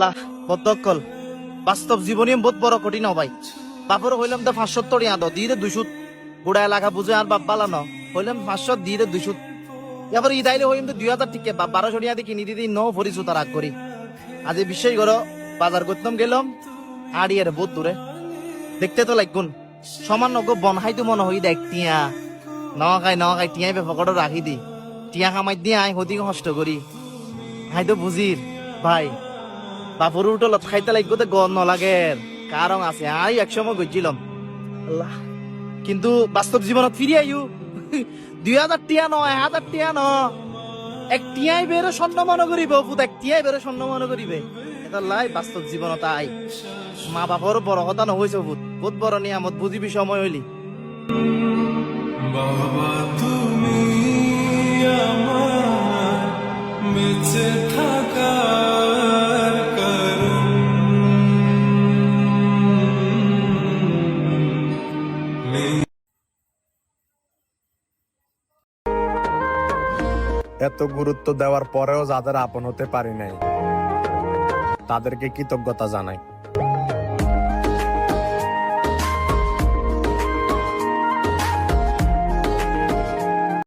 লাহ বদ্ধকল বাস্তব জীবনী বহুত বড় কঠিন ভাই বাপর হইলাম তো 570 ইয়াদ দিয়ে 200 গোড়া এলাকা বুঝে আর বাপ বালানো হইলাম 500 দিয়ে 200 এবার ইদাইলে হইম তো 2000 টিকে বাপ 1200 টাকা দিয়ে কিনি দিদি ন ভরিছু তার আগ করি আজ বিশ্বাস করো বাজার করতাম গেলাম আড়িয়ার বহুত দূরে দেখতে তো লাগুন সমান নগো বনহাই তো মনে হই দেখ টিয়া ন খাই টিয়াই বেপকট রাখি দি টিয়া কামাই দিয়ে আই হদি কষ্ট করি হাই তো বুঝির ভাই বাপুর উঠলত খাইতে লাগবে তো গন নলাগে কারণ আছে আই একসময় গজিলাম আল্লাহ কিন্তু বাস্তব জীবনত ফিরি আইউ 2000 টিয়া ন 1000 টিয়া ন এক টিয়াই বেরো স্বর্ণ মনে করিবে অপুত এক টিয়াই বেরো স্বর্ণ মনে করিবে এটা লাই বাস্তব জীবনত আই মা বাপর বড় কথা নহইছে অপুত বহুত বড় নিয়ামত বুঝিবি সময় হইলি বাবা তুমি আমার বেঁচে থাকার কারণ এত গুরুত্ব দেওয়ার পরেও যাদের আপন হতে পারি নাই তাদেরকে কৃতজ্ঞতা জানাই।